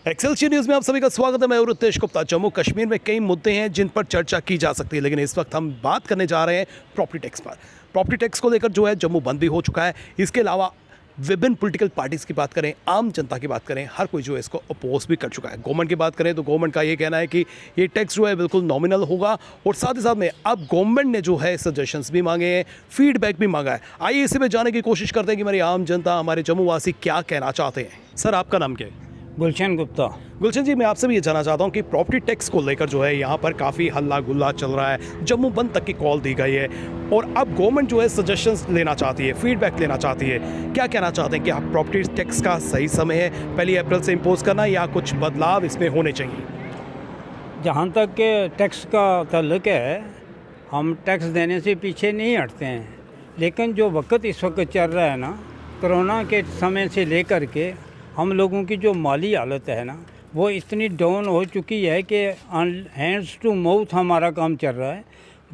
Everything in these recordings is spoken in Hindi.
एक्सेलसियर न्यूज़ में आप सभी का स्वागत है। मैं रितेश गुप्ता। जम्मू कश्मीर में कई मुद्दे हैं जिन पर चर्चा की जा सकती है, लेकिन इस वक्त हम बात करने जा रहे हैं प्रॉपर्टी टैक्स पर। प्रॉपर्टी टैक्स को लेकर जो है जम्मू बंद भी हो चुका है। इसके अलावा विभिन्न पॉलिटिकल पार्टीज़ की बात करें, आम जनता की बात करें, हर कोई जो है इसको अपोज भी कर चुका है। गवर्नमेंट की बात करें तो गवर्नमेंट का ये कहना है कि ये टैक्स जो है बिल्कुल नॉमिनल होगा, और साथ ही साथ में अब गवर्नमेंट ने जो है सजेशंस भी मांगे हैं, फीडबैक भी मांगा है। आइए इसी में जाने की कोशिश करते हैं कि हमारी आम जनता, हमारे जम्मू वासी क्या कहना चाहते हैं। सर, आपका नाम क्या है? गुलशन गुप्ता। गुलशन जी, मैं आपसे भी ये जानना चाहता हूँ कि प्रॉपर्टी टैक्स को लेकर जो है यहाँ पर काफ़ी हल्ला गुल्ला चल रहा है, जम्मू बंद तक की कॉल दी गई है, और अब गवर्नमेंट जो है सजेशंस लेना चाहती है, फीडबैक लेना चाहती है। क्या कहना चाहते हैं कि आप प्रॉपर्टी टैक्स का सही समय है 1 अप्रैल से इम्पोज करना, या कुछ बदलाव इसमें होने चाहिए? जहाँ तक के टैक्स का ताल्लुक है, हम टैक्स देने से पीछे नहीं हटते हैं, लेकिन जो वक्त इस वक्त चल रहा है ना, कोरोना के समय से लेकर के हम लोगों की जो माली हालत है ना, वो इतनी डाउन हो चुकी है कि हैंड्स टू माउथ हमारा काम चल रहा है।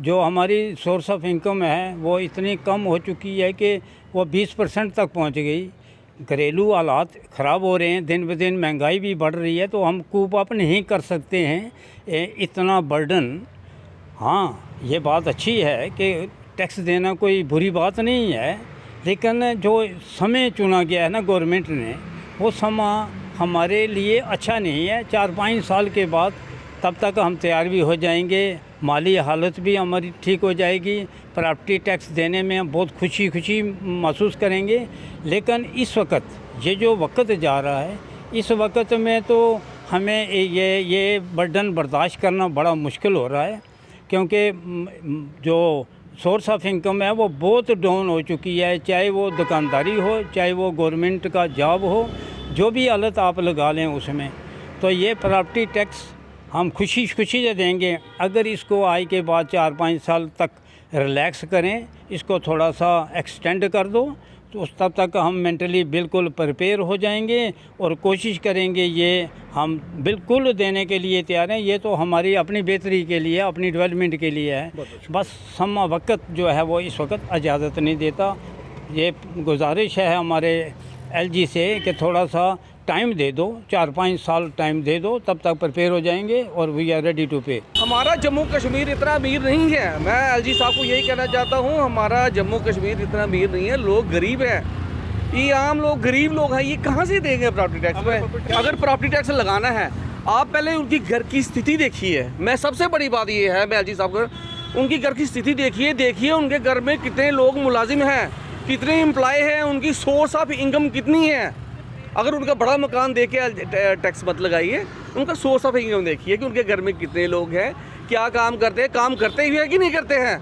जो हमारी सोर्स ऑफ इनकम है वो इतनी कम हो चुकी है कि वो 20% तक पहुंच गई। घरेलू हालात ख़राब हो रहे हैं, दिन ब दिन महंगाई भी बढ़ रही है, तो हम कूप अप नहीं कर सकते हैं इतना बर्डन। हाँ, ये बात अच्छी है कि टैक्स देना कोई बुरी बात नहीं है, लेकिन जो समय चुना गया है ना गवर्नमेंट ने, वो समय हमारे लिए अच्छा नहीं है। 4-5 साल के बाद तब तक हम तैयार भी हो जाएंगे, माली हालत भी हमारी ठीक हो जाएगी, प्रॉपर्टी टैक्स देने में हम बहुत खुशी महसूस करेंगे। लेकिन इस वक्त ये जो वक्त जा रहा है, इस वक्त में तो हमें ये बर्डन बर्दाश्त करना बड़ा मुश्किल हो रहा है, क्योंकि जो सोर्स ऑफ इनकम है वो बहुत डाउन हो चुकी है। चाहे वो दुकानदारी हो, चाहे वो गवर्नमेंट का जॉब हो, जो भी हालत आप लगा लें उसमें, तो ये प्रॉपर्टी टैक्स हम खुशी से देंगे। अगर इसको आय के बाद 4-5 साल तक रिलैक्स करें, इसको थोड़ा सा एक्सटेंड कर दो, तो तब तक हम मेंटली बिल्कुल प्रिपेयर हो जाएंगे और कोशिश करेंगे। ये हम बिल्कुल देने के लिए तैयार हैं। ये तो हमारी अपनी बेहतरी के लिए, अपनी डेवलपमेंट के लिए है। बस समा वक्त जो है वो इस वक्त इजाज़त नहीं देता। ये गुजारिश है हमारे एलजी से कि थोड़ा सा टाइम दे दो, 4-5 साल टाइम दे दो, तब तक प्रिपेयर हो जाएंगे और वी आर रेडी टू पे। हमारा जम्मू कश्मीर इतना अमीर नहीं है। मैं एलजी साहब को यही कहना चाहता हूँ, हमारा जम्मू कश्मीर इतना अमीर नहीं है, लोग गरीब हैं। ये आम लोग, गरीब लोग हैं, ये कहाँ से देंगे प्रॉपर्टी टैक्स में? अगर प्रॉपर्टी टैक्स लगाना है, आप पहले उनकी घर की स्थिति देखिए। मैं सबसे बड़ी बात ये है, मैं एलजी साहब को, उनकी घर की स्थिति देखिए उनके घर में कितने लोग मुलाजिम हैं, कितने एम्प्लॉय हैं, उनकी सोर्स ऑफ इनकम कितनी है। अगर उनका बड़ा मकान दे के टैक्स मत लगाइए, उनका सोर्स ऑफ इनकम देखिए कि उनके घर में कितने लोग हैं, क्या काम करते हैं, काम करते हुए कि नहीं करते हैं।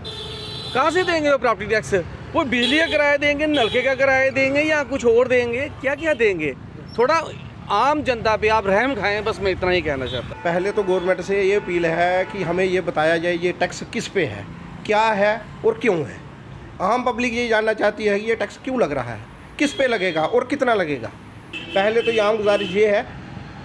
कहाँ से देंगे वो प्रॉपर्टी टैक्स? वो बिजली का किराया देंगे, नलके का किराया देंगे, या कुछ और देंगे? क्या देंगे? थोड़ा आम जनता पे आप रहम खाएं, बस मैं इतना ही कहना चाहता हूँ। पहले तो गवर्नमेंट से ये अपील है कि हमें ये बताया जाए ये टैक्स किस पे है, क्या है और क्यों है। आम पब्लिक ये जानना चाहती है कि ये टैक्स क्यों लग रहा है, किस पे लगेगा और कितना लगेगा। पहले तो ये आम गुजारिश ये है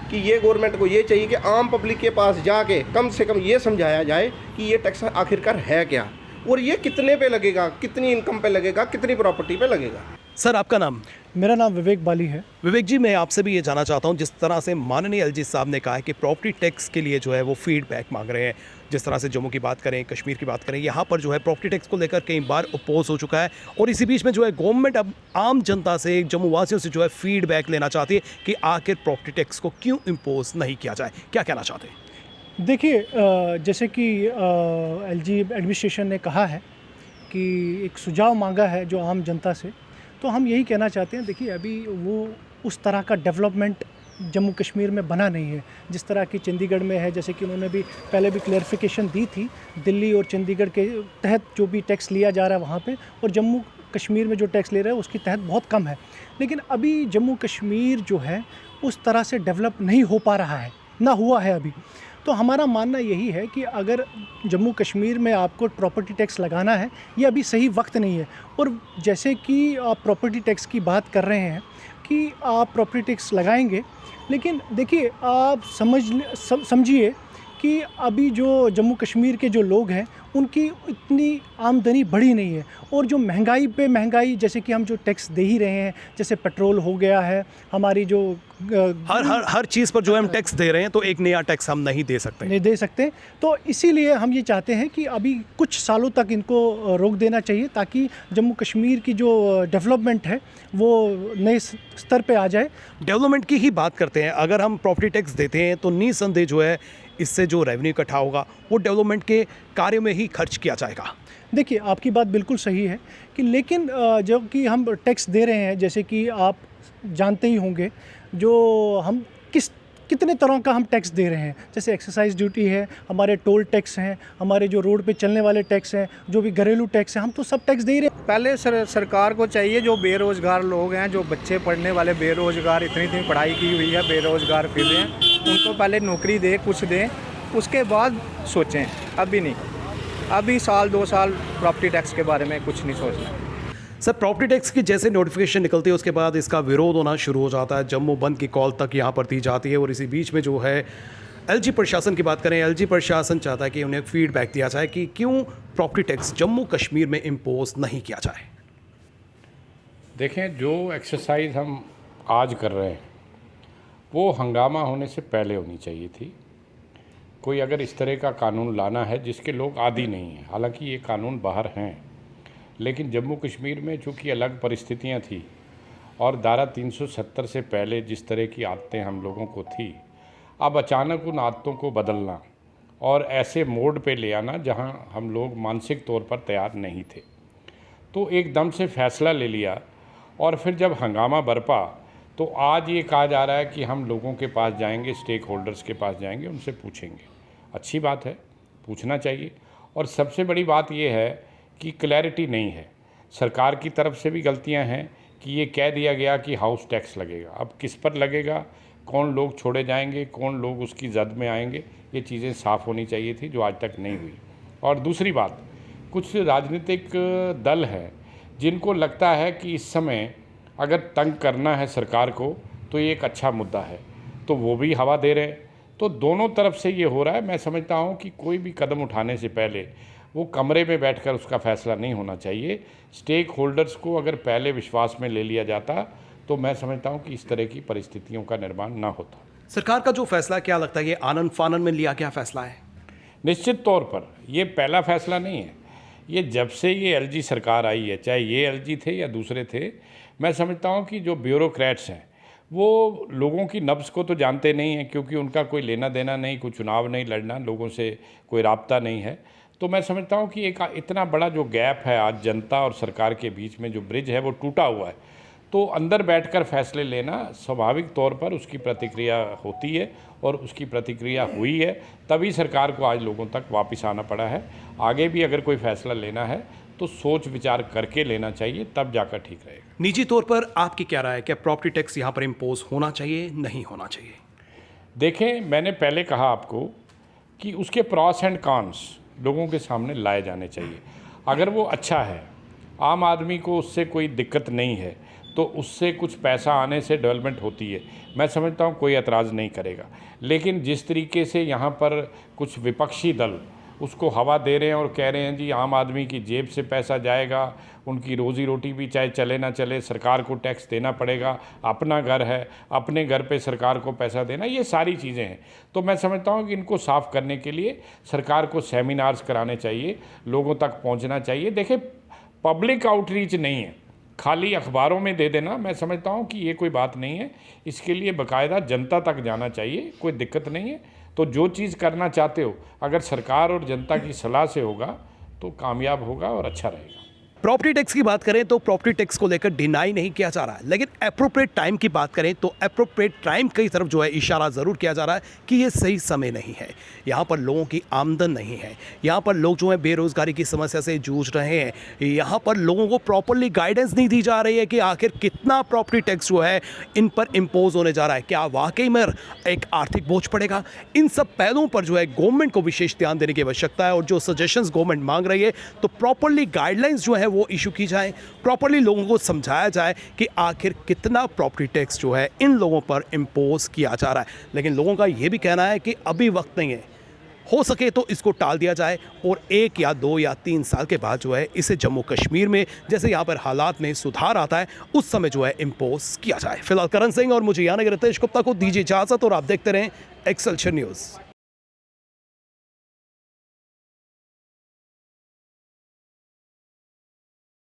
कि ये गवर्नमेंट को ये चाहिए कि आम पब्लिक के पास जाके कम से कम ये समझाया जाए कि ये टैक्स आखिरकार है क्या, और ये कितने पे लगेगा, कितनी इनकम पे लगेगा, कितनी प्रॉपर्टी पे लगेगा। सर, आपका नाम? मेरा नाम विवेक बाली है। विवेक जी, मैं आपसे भी ये जानना चाहता हूँ, जिस तरह से माननीय एलजी साहब ने कहा है कि प्रॉपर्टी टैक्स के लिए जो है वो फीडबैक मांग रहे हैं, जिस तरह से जम्मू की बात करें, कश्मीर की बात करें, यहाँ पर जो है प्रॉपर्टी टैक्स को लेकर कई बार अपोज हो चुका है, और इसी बीच में जो है गवर्नमेंट अब आम जनता से, जम्मू वासियों से जो है फीडबैक लेना चाहती है कि आखिर प्रॉपर्टी टैक्स को क्यों इम्पोज नहीं किया जाए। क्या कहना चाहते हैं? देखिए, जैसे कि एलजी एडमिनिस्ट्रेशन ने कहा है कि एक सुझाव मांगा है जो आम जनता से, तो हम यही कहना चाहते हैं। देखिए, अभी वो उस तरह का डेवलपमेंट जम्मू कश्मीर में बना नहीं है जिस तरह की चंडीगढ़ में है। जैसे कि उन्होंने भी पहले भी क्लैरिफिकेशन दी थी, दिल्ली और चंडीगढ़ के तहत जो भी टैक्स लिया जा रहा है वहाँ पे, और जम्मू कश्मीर में जो टैक्स ले रहे हैं उसके तहत बहुत कम है। लेकिन अभी जम्मू कश्मीर जो है उस तरह से डेवलप नहीं हो पा रहा है, ना हुआ है अभी। तो हमारा मानना यही है कि अगर जम्मू कश्मीर में आपको प्रॉपर्टी टैक्स लगाना है, ये अभी सही वक्त नहीं है। और जैसे कि आप प्रॉपर्टी टैक्स की बात कर रहे हैं कि आप प्रॉपर्टी टैक्स लगाएंगे, लेकिन देखिए, आप समझिए कि अभी जो जम्मू कश्मीर के जो लोग हैं उनकी इतनी आमदनी बढ़ी नहीं है। और जो महंगाई पे महंगाई, जैसे कि हम जो टैक्स दे ही रहे हैं, जैसे पेट्रोल हो गया है, हमारी जो हर चीज़ पर जो है हम टैक्स दे रहे हैं, तो एक नया टैक्स हम नहीं दे सकते। नहीं दे सकते। तो इसीलिए हम ये चाहते हैं कि अभी कुछ सालों तक इनको रोक देना चाहिए, ताकि जम्मू कश्मीर की जो डेवलपमेंट है वो नए स्तर पे आ जाए। डेवलपमेंट की ही बात करते हैं, अगर हम प्रॉपर्टी टैक्स देते हैं तो निसंदेह जो है इससे जो रेवेन्यू इकट्ठा होगा वो डेवलपमेंट के कार्य में ही खर्च किया जाएगा। देखिए, आपकी बात बिल्कुल सही है कि लेकिन जो कि हम टैक्स दे रहे हैं, जैसे कि आप जानते ही होंगे, जो हम कितने तरह का हम टैक्स दे रहे हैं। जैसे एक्साइज ड्यूटी है, हमारे टोल टैक्स हैं, हमारे जो रोड पे चलने वाले टैक्स हैं, जो भी घरेलू टैक्स हैं, हम तो सब टैक्स दे ही रहे हैं। पहले सरकार को चाहिए, जो बेरोज़गार लोग हैं, जो बच्चे पढ़ने वाले बेरोज़गार, इतनी पढ़ाई की हुई है, बेरोज़गार फिर रहे हैं, उनको पहले नौकरी दे, कुछ दें, उसके बाद सोचें। अभी नहीं, अभी साल 2 साल प्रॉपर्टी टैक्स के बारे में कुछ नहीं सोचना। सर, प्रॉपर्टी टैक्स की जैसे नोटिफिकेशन निकलती है उसके बाद इसका विरोध होना शुरू हो जाता है, जम्मू बंद की कॉल तक यहाँ पर दी जाती है। और इसी बीच में जो है एलजी प्रशासन की बात करें, एलजी प्रशासन चाहता है कि उन्हें फीडबैक दिया जाए कि क्यों प्रॉपर्टी टैक्स जम्मू कश्मीर में इम्पोज नहीं किया जाए। देखें, जो एक्सरसाइज हम आज कर रहे हैं वो हंगामा होने से पहले होनी चाहिए थी। कोई अगर इस तरह का कानून लाना है जिसके लोग आदी नहीं हैं, हालांकि ये कानून बाहर हैं, लेकिन जम्मू कश्मीर में चूँकि अलग परिस्थितियाँ थी और धारा 370 से पहले जिस तरह की आदतें हम लोगों को थी, अब अचानक उन आदतों को बदलना और ऐसे मोड पे ले आना जहां हम लोग मानसिक तौर पर तैयार नहीं थे, तो एकदम से फैसला ले लिया। और फिर जब हंगामा बरपा तो आज ये कहा जा रहा है कि हम लोगों के पास जाएंगे, स्टेक होल्डर्स के पास जाएंगे, उनसे पूछेंगे। अच्छी बात है, पूछना चाहिए। और सबसे बड़ी बात ये है कि क्लैरिटी नहीं है। सरकार की तरफ से भी गलतियां हैं कि ये कह दिया गया कि हाउस टैक्स लगेगा। अब किस पर लगेगा, कौन लोग छोड़े जाएंगे, कौन लोग उसकी जद में आएंगे, ये चीज़ें साफ़ होनी चाहिए थी, जो आज तक नहीं हुई। और दूसरी बात, कुछ राजनीतिक दल हैं जिनको लगता है कि इस समय अगर तंग करना है सरकार को तो ये एक अच्छा मुद्दा है, तो वो भी हवा दे रहे हैं। तो दोनों तरफ से ये हो रहा है। मैं समझता हूँ कि कोई भी कदम उठाने से पहले वो कमरे में बैठकर उसका फैसला नहीं होना चाहिए। स्टेक होल्डर्स को अगर पहले विश्वास में ले लिया जाता तो मैं समझता हूँ कि इस तरह की परिस्थितियों का निर्माण ना होता। सरकार का जो फैसला, क्या लगता है ये आनन फानन में लिया गया फैसला है? निश्चित तौर पर ये पहला फैसला नहीं है। ये जब से ये एलजी सरकार आई है, चाहे ये एलजी थे या दूसरे थे, मैं समझता हूँ कि जो ब्यूरोक्रेट्स हैं वो लोगों की नब्ज़ को तो जानते नहीं हैं, क्योंकि उनका कोई लेना देना नहीं, कोई चुनाव नहीं लड़ना, लोगों से कोई राब्ता नहीं है। तो मैं समझता हूँ कि एक इतना बड़ा जो गैप है आज जनता और सरकार के बीच में, जो ब्रिज है वो टूटा हुआ है। तो अंदर बैठकर फैसले लेना स्वाभाविक तौर पर उसकी प्रतिक्रिया होती है, और उसकी प्रतिक्रिया हुई है, तभी सरकार को आज लोगों तक वापस आना पड़ा है। आगे भी अगर कोई फैसला लेना है तो सोच विचार करके लेना चाहिए, तब जाकर ठीक रहेगा। निजी तौर पर आपकी क्या राय है, क्या प्रॉपर्टी टैक्स यहाँ पर इम्पोज होना चाहिए, नहीं होना चाहिए? देखें, मैंने पहले कहा आपको कि उसके प्रॉस एंड कॉन्स लोगों के सामने लाए जाने चाहिए। अगर वो अच्छा है, आम आदमी को उससे कोई दिक्कत नहीं है, तो उससे कुछ पैसा आने से डेवलपमेंट होती है, मैं समझता हूँ कोई एतराज़ नहीं करेगा। लेकिन जिस तरीके से यहाँ पर कुछ विपक्षी दल उसको हवा दे रहे हैं और कह रहे हैं जी आम आदमी की जेब से पैसा जाएगा, उनकी रोज़ी रोटी भी चाहे चले ना चले सरकार को टैक्स देना पड़ेगा, अपना घर है, अपने घर पे सरकार को पैसा देना, ये सारी चीज़ें हैं। तो मैं समझता हूँ कि इनको साफ़ करने के लिए सरकार को सेमिनार्स कराने चाहिए, लोगों तक पहुँचना चाहिए। देखिए, पब्लिक आउटरीच नहीं है, खाली अखबारों में दे देना, मैं समझता हूँ कि ये कोई बात नहीं है। इसके लिए बाकायदा जनता तक जाना चाहिए, कोई दिक्कत नहीं है। तो जो चीज़ करना चाहते हो, अगर सरकार और जनता की सलाह से होगा तो कामयाब होगा और अच्छा रहेगा। प्रॉपर्टी टैक्स की बात करें तो प्रॉपर्टी टैक्स को लेकर डिनाई नहीं किया जा रहा है, लेकिन एप्रोप्रिएट टाइम की बात करें तो एप्रोप्रिएट टाइम की तरफ जो है इशारा ज़रूर किया जा रहा है कि ये सही समय नहीं है। यहाँ पर लोगों की आमदन नहीं है, यहाँ पर लोग जो है बेरोज़गारी की समस्या से जूझ रहे हैं, यहाँ पर लोगों को प्रॉपरली गाइडेंस नहीं दी जा रही है कि आखिर कितना प्रॉपर्टी टैक्स जो है इन पर इम्पोज होने जा रहा है, क्या वाकई में एक आर्थिक बोझ पड़ेगा। इन सब पहलुओं पर जो है गवर्नमेंट को विशेष ध्यान देने की आवश्यकता है, और जो सजेशंस गवर्नमेंट मांग रही है तो प्रॉपरली गाइडलाइंस जो है वो इशू की जाए, प्रॉपरली लोगों को समझाया जाए कि आखिर कितना प्रॉपर्टी टैक्स जो है इन लोगों पर इम्पोज किया जा रहा है। लेकिन लोगों का ये भी कहना है कि अभी वक्त नहीं है, हो सके तो इसको टाल दिया जाए और 1 या 2 या 3 साल के बाद जो है इसे जम्मू कश्मीर में जैसे यहाँ पर हालात में सुधार आता है उस समय जो है इम्पोज किया जाए। फिलहाल करण सिंह और मुझे यानी रितेश गुप्ता को दीजिए इजाज़त और आप देखते रहें एक्सेलशियर न्यूज़।